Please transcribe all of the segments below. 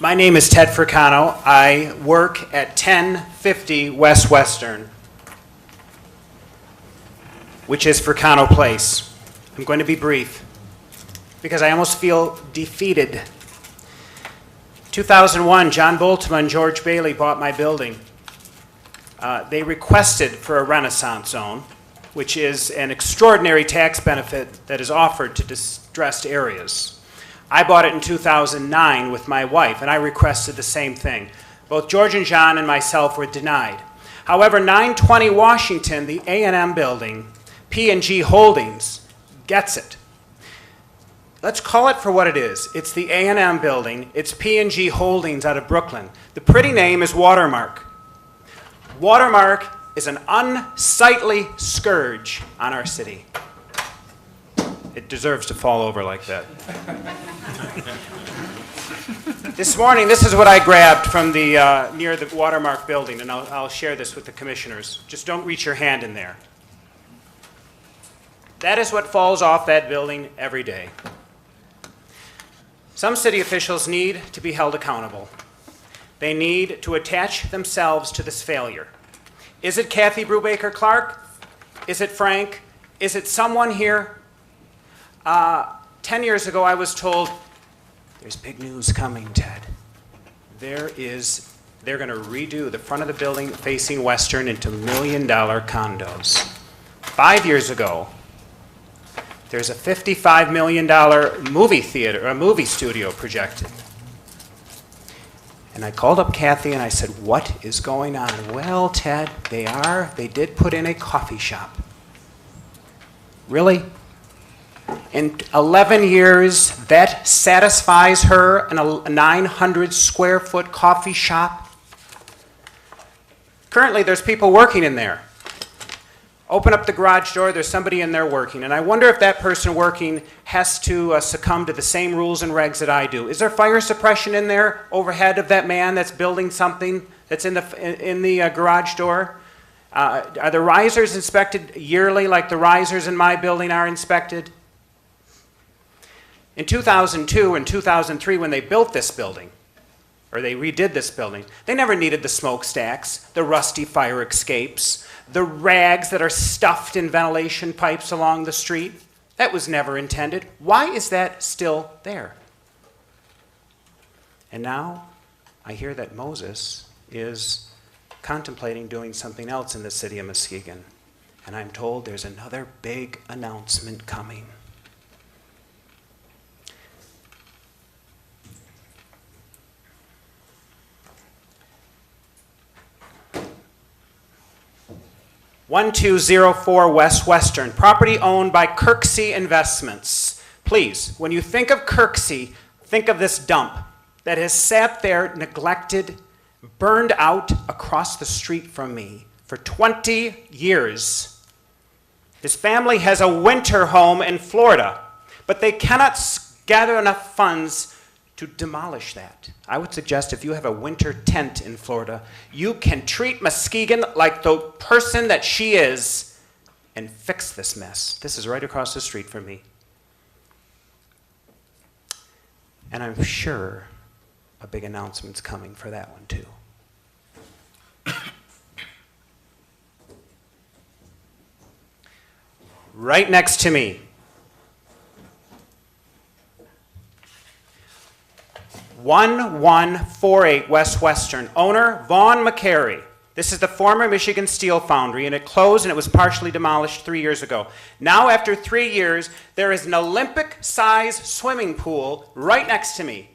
My name is Ted Fricano. I work at 1050 West Western, which is Fricano Place. I'm going to be brief because I almost feel defeated. 2001, John Boltman and George Bailey bought my building. They requested for a Renaissance zone, which is an extraordinary tax benefit that is offered to distressed areas. I bought it in 2009 with my wife, and I requested the same thing. Both George and John and myself were denied. However, 920 Washington, the A&M building, P&G Holdings, gets it. Let's call it for what it is. It's the A&M building. It's P&G Holdings out of Brooklyn. The pretty name is Watermark. Watermark is an unsightly scourge on our city. It deserves to fall over like that. This morning, this is what I grabbed from the near the Watermark building, and I'll share this with the commissioners. Just don't reach your hand in there. That is what falls off that building every day. Some city officials need to be held accountable. They need to attach themselves to this failure. Is it Kathy Brubaker Clark? Is it Frank? Is it someone here? 10 years ago, I was told, there's big news coming, Ted. They're going to redo the front of the building facing Western into $1 million condos. 5 years ago, there's a $55 million movie theater, a movie studio projected. And I called up Kathy and I said, what is going on? Well, Ted, they did put in a coffee shop. Really? In 11 years, that satisfies her in a 900 square foot coffee shop? Currently, there's people working in there. Open up the garage door, there's somebody in there working. And I wonder if that person working has to succumb to the same rules and regs that I do. Is there fire suppression in there overhead of that man that's building something that's in the garage door? Are the risers inspected yearly like the risers in my building are inspected? In 2002 and 2003, when they built this building, or they redid this building, they never needed the smokestacks, the rusty fire escapes, the rags that are stuffed in ventilation pipes along the street. That was never intended. Why is that still there? And now I hear that Moses is contemplating doing something else in the city of Muskegon. And I'm told there's another big announcement coming. (1204) West Western, property owned by Kirksey Investments. Please, when you think of Kirksey, think of this dump that has sat there neglected, burned out across the street from me for 20 years. This family has a winter home in Florida, but they cannot gather enough funds to demolish that. I would suggest if you have a winter tent in Florida, you can treat Muskegon like the person that she is and fix this mess. This is right across the street from me. And I'm sure a big announcement's coming for that one too. Right next to me, 1148 West Western, owner Vaughn McCary. This is the former Michigan Steel Foundry, and it closed and it was partially demolished 3 years ago. Now, after 3 years, there is an Olympic-size swimming pool right next to me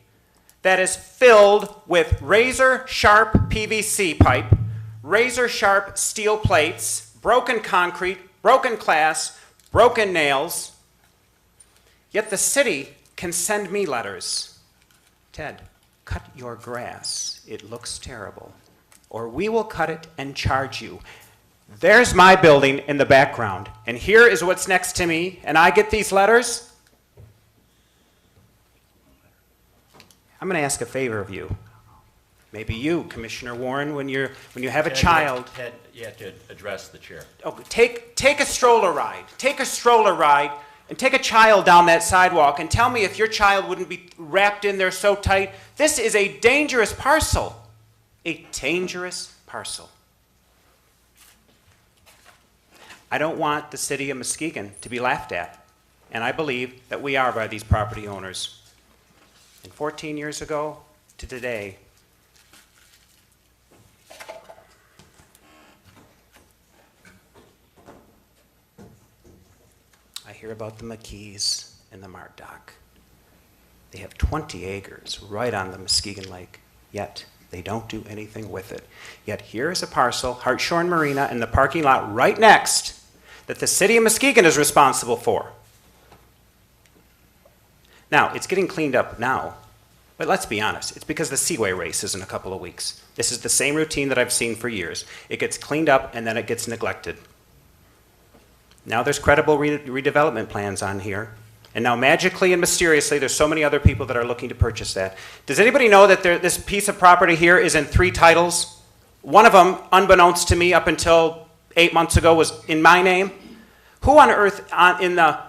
that is filled with razor-sharp PVC pipe, razor-sharp steel plates, broken concrete, broken glass, broken nails. Yet the city can send me letters. Ted, cut your grass. It looks terrible. Or we will cut it and charge you. There's my building in the background, and here is what's next to me, and I get these letters. I'm going to ask a favor of you. Maybe you, Commissioner Warren, when you have a child. Ted, you have to address the chair. Oh, take a stroller ride. Take a stroller ride and take a child down that sidewalk and tell me if your child wouldn't be wrapped in there so tight. This is a dangerous parcel. A dangerous parcel. I don't want the city of Muskegon to be laughed at, and I believe that we are by these property owners. And 14 years ago to today, I hear about the McKees and the Mardock. They have 20 acres right on the Muskegon Lake, yet they don't do anything with it. Yet here is a parcel, Hartshorn Marina, and the parking lot right next that the city of Muskegon is responsible for. Now, it's getting cleaned up now, but let's be honest, it's because the Seaway race is in a couple of weeks. This is the same routine that I've seen for years. It gets cleaned up and then it gets neglected. Now there's credible redevelopment plans on here. And now magically and mysteriously, there's so many other people that are looking to purchase that. Does anybody know that this piece of property here is in 3 titles? One of them, unbeknownst to me up until 8 months ago, was in my name. Who on earth in the, what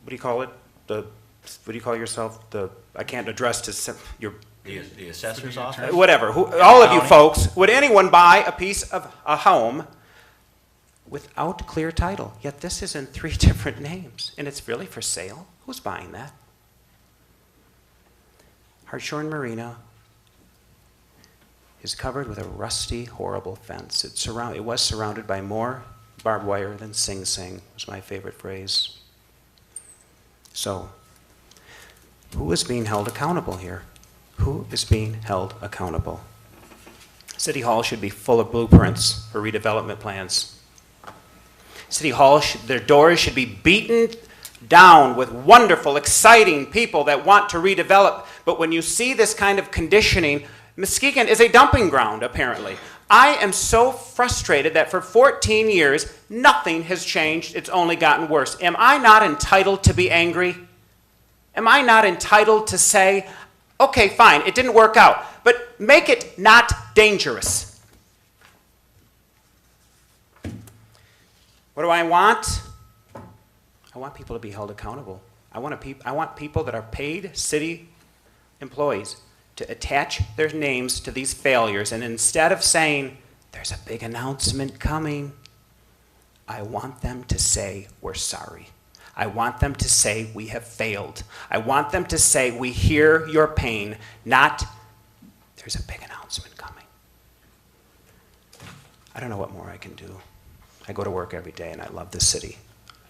do you call it? What do you call yourself? I can't address to your... The assessor's office? Whatever. All of you folks, would anyone buy a piece of a home without clear title? Yet this is in 3 different names, and it's really for sale. Who's buying that? Hartshorn Marina is covered with a rusty, horrible fence. It was surrounded by more barbed wire than Sing Sing, was my favorite phrase. So, who is being held accountable here? Who is being held accountable? City Hall should be full of blueprints for redevelopment plans. City Hall, their doors should be beaten down with wonderful, exciting people that want to redevelop. But when you see this kind of conditioning, Muskegon is a dumping ground, apparently. I am so frustrated that for 14 years, nothing has changed. It's only gotten worse. Am I not entitled to be angry? Am I not entitled to say, okay, fine, it didn't work out, but make it not dangerous? What do I want? I want people to be held accountable. I want people that are paid city employees to attach their names to these failures, and instead of saying, there's a big announcement coming, I want them to say, we're sorry. I want them to say, we have failed. I want them to say, we hear your pain, not, there's a big announcement coming. I don't know what more I can do. I go to work every day and I love this city.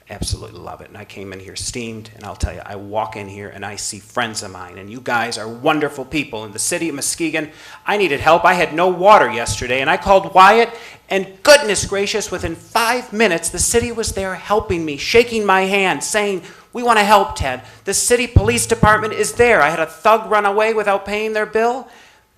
Absolutely love it. And I came in here steamed, and I'll tell you, I walk in here and I see friends of mine, and you guys are wonderful people. In the city of Muskegon, I needed help. I had no water yesterday, and I called Wyatt, and goodness gracious, within 5 minutes, the city was there helping me, shaking my hand, saying, we want to help, Ted. The city police department is there. I had a thug run away without paying their bill.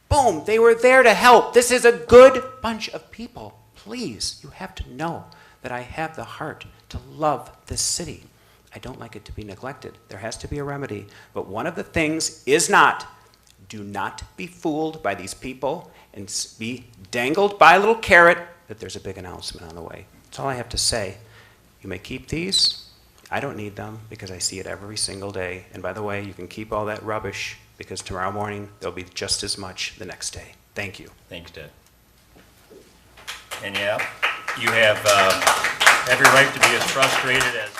Boom, they were there to help. This is a good bunch of people. Please, you have to know that I have the heart to love this city. I don't like it to be neglected. There has to be a remedy. But one of the things is do not be fooled by these people and be dangled by a little carrot that there's a big announcement on the way. That's all I have to say. You may keep these. I don't need them because I see it every single day. And by the way, you can keep all that rubbish because tomorrow morning there'll be just as much the next day. Thank you. Thanks, Ted. And yeah, you have every right to be as frustrated as